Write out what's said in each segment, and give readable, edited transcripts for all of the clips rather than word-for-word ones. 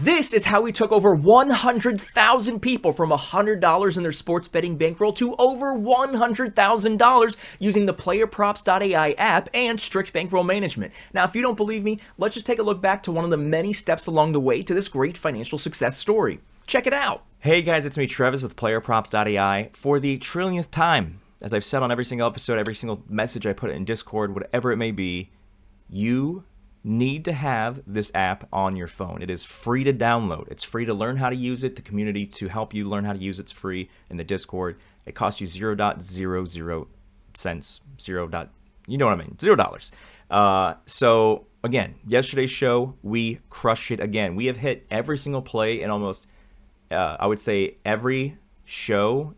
This is how we took over 100,000 people from $100 in their sports betting bankroll to over $100,000 using the PlayerProps.ai app and strict bankroll management. Now, if you don't believe me, let's just take a look back to one of the many steps along the way to this great financial success story. Check it out. Hey guys, it's me, Travis, with PlayerProps.ai for the trillionth time. As I've said on every single episode, every single message I put in Discord, whatever it may be, you need to have this app on your phone. It is free to download. It's free to learn how to use it. The community to help you learn how to use it's free in the Discord. It costs you 0.00 cents. You know what I mean? $0. So again, yesterday's show, we crushed it again. We have hit every single play in almost, I would say, every show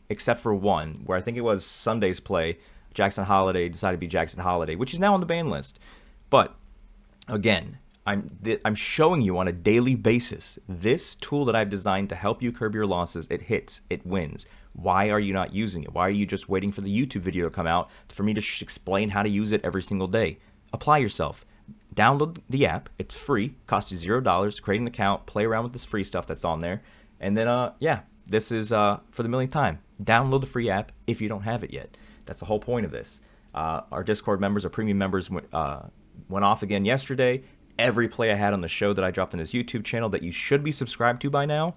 except for one, where I think it was Sunday's play. Jackson Holiday decided to be Jackson Holiday, which is now on the ban list. But again, I'm showing you on a daily basis this tool that I've designed to help you curb your losses. It hits, it wins. Why are you not using it? Why are you just waiting for the YouTube video to come out for me to explain how to use it every single day? Apply yourself. Download the app. It's free. Costs you $0. Create an account. Play around with this free stuff that's on there. And then, this is for the millionth time. Download the free app if you don't have it yet. That's the whole point of this. Our Discord members, our premium members, went off again yesterday. Every play I had on the show that I dropped on his YouTube channel that you should be subscribed to by now,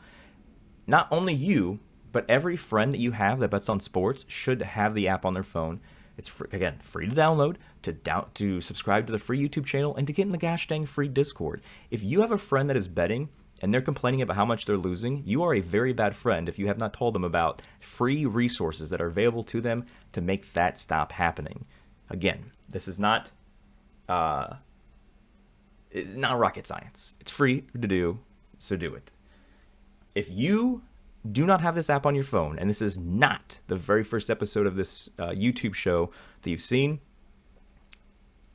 not only you, but every friend that you have that bets on sports should have the app on their phone. It's free to download, to subscribe to the free YouTube channel, and to get in the gosh dang free Discord. If you have a friend that is betting and they're complaining about how much they're losing, you are a very bad friend if you have not told them about free resources that are available to them to make that stop happening. Again, this is not it's not rocket science. It's free to do, so do it. If you do not have this app on your phone, and this is not the very first episode of this YouTube show that you've seen,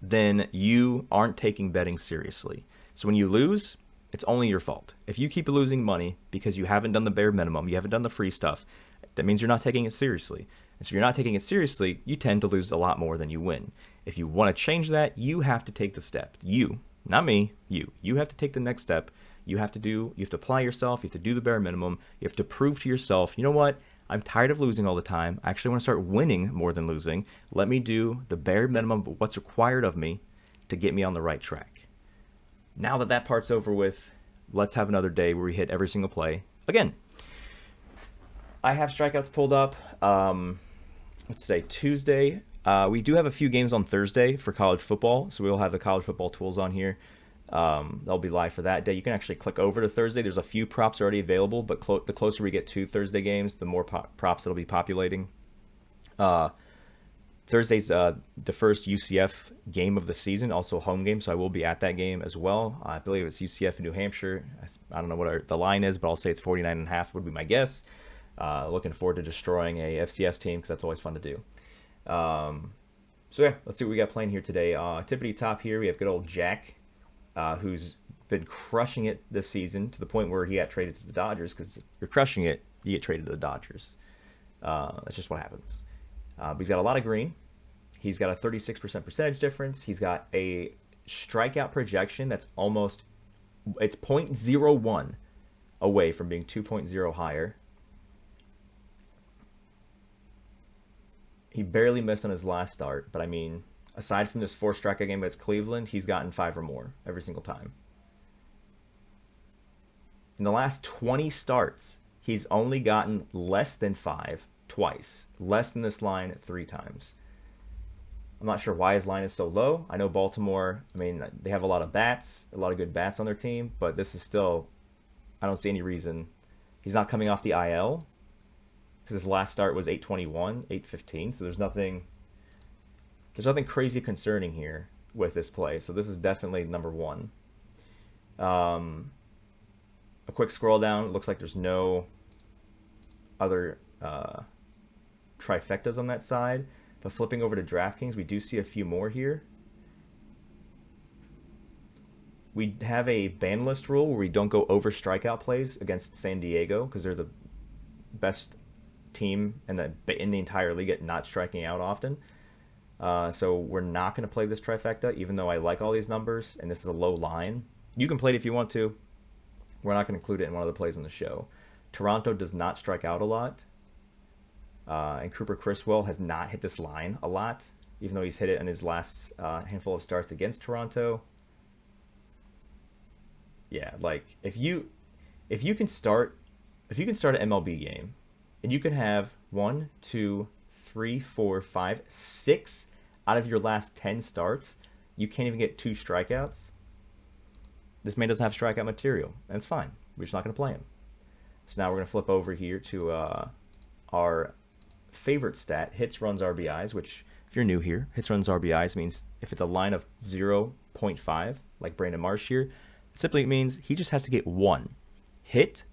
then you aren't taking betting seriously. So when you lose, it's only your fault. If you keep losing money because you haven't done the bare minimum, you haven't done the free stuff, that means you're not taking it seriously. And so if you're not taking it seriously, you tend to lose a lot more than you win. If you want to change that, you have to take the step. You, not me, you. You have to take the next step. You have to apply yourself. You have to do the bare minimum. You have to prove to yourself, you know what? I'm tired of losing all the time. I actually want to start winning more than losing. Let me do the bare minimum of what's required of me to get me on the right track. Now that part's over with, let's have another day where we hit every single play. Again, I have strikeouts pulled up. What's today? Tuesday. We do have a few games on Thursday for college football, so we'll have the college football tools on here. They'll be live for that day. You can actually click over to Thursday. There's a few props already available, but the closer we get to Thursday games, the more props it'll be populating. Thursday's the first UCF game of the season, also a home game, so I will be at that game as well. I believe it's UCF in New Hampshire. I don't know what the line is, but I'll say it's 49.5 would be my guess. Looking forward to destroying a FCS team because that's always fun to do. So yeah, let's see what we got playing here today. Tippity top here, we have good old Jack, who's been crushing it this season to the point where he got traded to the Dodgers, because if you're crushing it, you get traded to the Dodgers. That's just what happens. But he's got a lot of green. He's got a 36% percentage difference. He's got a strikeout projection that's it's 0.01 away from being 2.0 higher. He barely missed on his last start, but I mean, aside from this 4 strikeout game against Cleveland, he's gotten 5 or more every single time. In the last 20 starts, he's only gotten less than 5 twice, less than this line 3 times. I'm not sure why his line is so low. I know Baltimore, they have a lot of bats, a lot of good bats on their team, but this is still, I don't see any reason. He's not coming off the IL, because his last start was 8/21, 8/15, so there's nothing crazy concerning here with this play. So this is definitely number 1. A quick scroll down, looks like there's no other trifectas on that side. But flipping over to DraftKings, we do see a few more here. We have a ban list rule where we don't go over strikeout plays against San Diego, because they're the best team in the entire league at not striking out often. So we're not going to play this trifecta, even though I like all these numbers, and this is a low line. You can play it if you want to. We're not going to include it in one of the plays on the show. Toronto does not strike out a lot. And Cooper Criswell has not hit this line a lot, even though he's hit it in his last handful of starts against Toronto. Yeah, like if you can start an MLB game and you can have 1, 2, 3, 4, 5, 6 out of your last 10 starts, you can't even get 2 strikeouts. This man doesn't have strikeout material, and it's fine. We're just not going to play him. So now we're going to flip over here to our favorite stat, hits, runs, RBIs, which if you're new here, hits, runs, RBIs means if it's a line of 0.5, like Brandon Marsh here, it simply means he just has to get 1 hit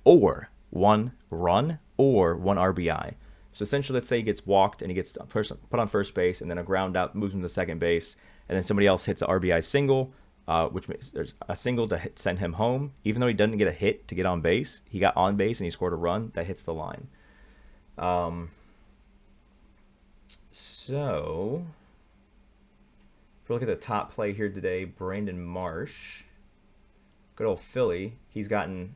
or 1 run or 1 RBI. So essentially, let's say he gets walked and he gets put on first base, and then a ground out moves him to second base, and then somebody else hits an RBI single, which means there's a single to send him home. Even though he doesn't get a hit to get on base, he got on base and he scored a run that hits the line. So if we look at the top play here today, Brandon Marsh, good old Philly. He's gotten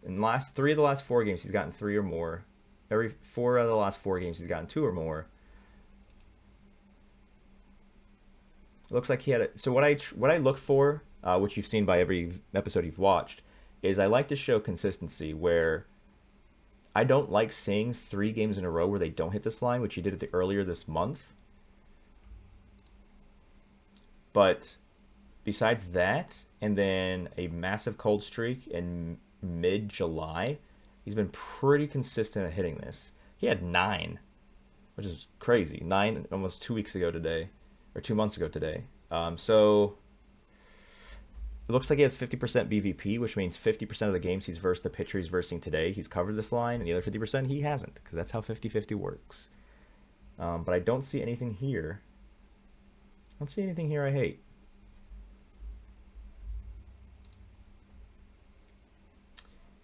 in the last 3 of the last 4 games, he's gotten 3 or more. Every 4 out of the last 4 games, he's gotten 2 or more. It looks like he had so what I look for, which you've seen by every episode you've watched, is I like to show consistency where I don't like seeing 3 games in a row where they don't hit this line, which he did earlier this month. But besides that, and then a massive cold streak in mid-July, he's been pretty consistent at hitting this. He had 9, which is crazy. 9 almost 2 weeks ago today, or 2 months ago today. So it looks like he has 50% BVP, which means 50% of the games he's versed the pitcher he's versing today, he's covered this line, and the other 50% he hasn't, because that's how 50-50 works. But I don't see anything here. I don't see anything here I hate.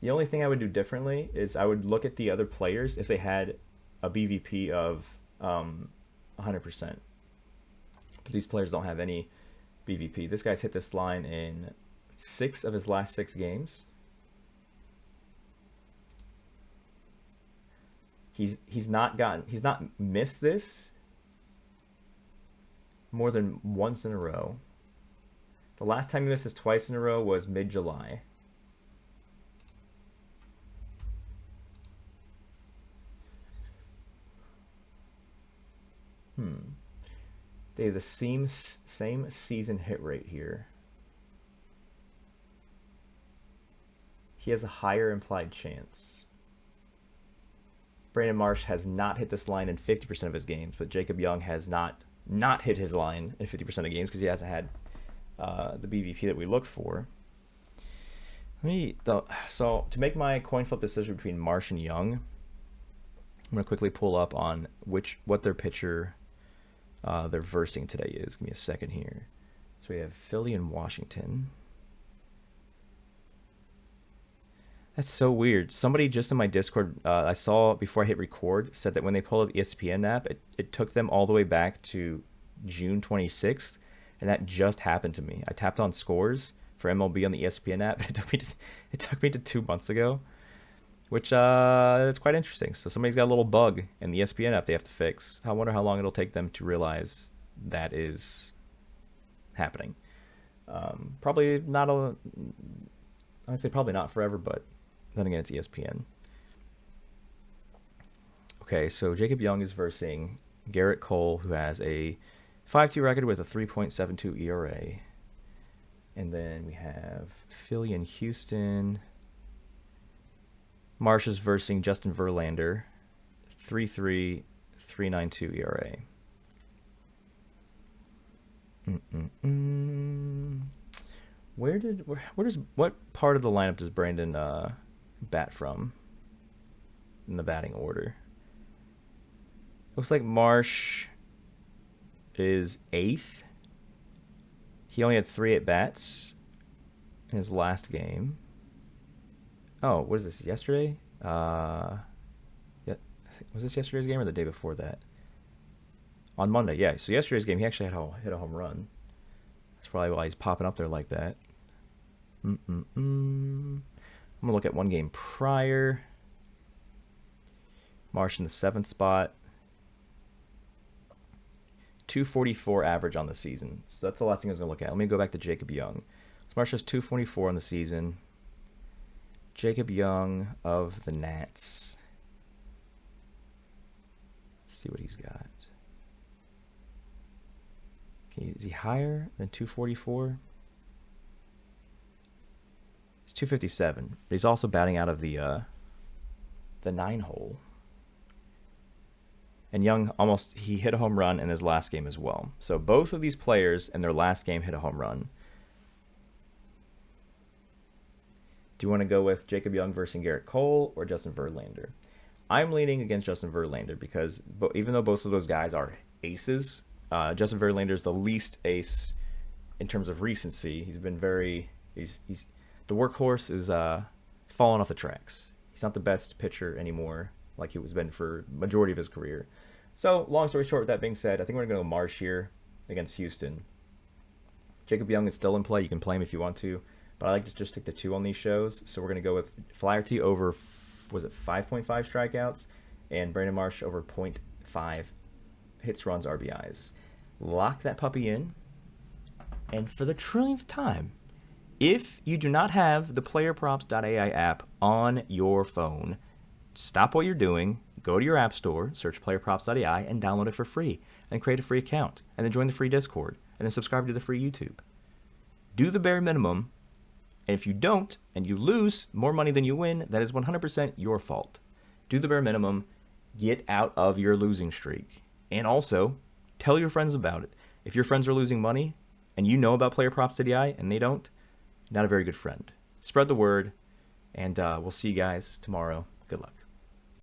The only thing I would do differently is I would look at the other players if they had a BVP of 100%. But these players don't have any BVP. This guy's hit this line in 6 of his last 6 games. He's not missed this more than once in a row. The last time he missed this twice in a row was mid-July. They have the same season hit rate here. He has a higher implied chance. Brandon Marsh has not hit this line in 50% of his games, but Jacob Young has not hit his line in 50% of games because he hasn't had the BVP that we look for. So to make my coin flip decision between Marsh and Young, I'm going to quickly pull up on what their pitcher they're versing today is. Give me a second here. So we have Philly and Washington. That's so weird. Somebody just in my Discord I saw before I hit record said that when they pulled up the ESPN app, it took them all the way back to June 26th, and that just happened to me. I tapped on scores for MLB on the ESPN app, and it took me to 2 months ago, which it's quite interesting. So somebody's got a little bug in the ESPN app they have to fix. I wonder how long it'll take them to realize that is happening. Probably not I'd say probably not forever, but then again, it's ESPN. Okay, so Jacob Young is versing Garrett Cole, who has a 5-2 record with a 3.72 ERA. And then we have Philly and Houston. Marsh is versing Justin Verlander, 3.3, 3.92 ERA. What part of the lineup does Brandon bat from in the batting order? Looks like Marsh is 8th. He only had 3 at-bats in his last game. Oh, what is this, yesterday? Yeah, was this yesterday's game or the day before that? On Monday, yeah. So yesterday's game, he actually hit a home run. That's probably why he's popping up there like that. I'm going to look at one game prior. Marsh in the 7th spot. 244 average on the season. So that's the last thing I was going to look at. Let me go back to Jacob Young. So Marsh has 244 on the season. Jacob Young of the Nats. Let's see what he's got. Is he higher than 244? He's 257. But he's also batting out of the 9 hole. And Young he hit a home run in his last game as well. So both of these players in their last game hit a home run. Do you want to go with Jacob Young versus Garrett Cole or Justin Verlander? I'm leaning against Justin Verlander because even though both of those guys are aces, Justin Verlander is the least ace in terms of recency. He's been he's the workhorse is falling off the tracks. He's not the best pitcher anymore like he was been for majority of his career. So long story short, with that being said, I think we're going to go Marsh here against Houston. Jacob Young is still in play. You can play him if you want to. But I like to just stick to 2 on these shows. So we're going to go with Flaherty over, was it 5.5 strikeouts? And Brandon Marsh over 0.5 hits, runs, RBIs. Lock that puppy in. And for the trillionth time, if you do not have the PlayerProps.ai app on your phone, stop what you're doing, go to your app store, search PlayerProps.ai, and download it for free. And create a free account. And then join the free Discord. And then subscribe to the free YouTube. Do the bare minimum. And if you don't, and you lose more money than you win, that is 100% your fault. Do the bare minimum. Get out of your losing streak. And also, tell your friends about it. If your friends are losing money, and you know about PlayerProps.ai, and they don't, not a very good friend. Spread the word, and we'll see you guys tomorrow. Good luck.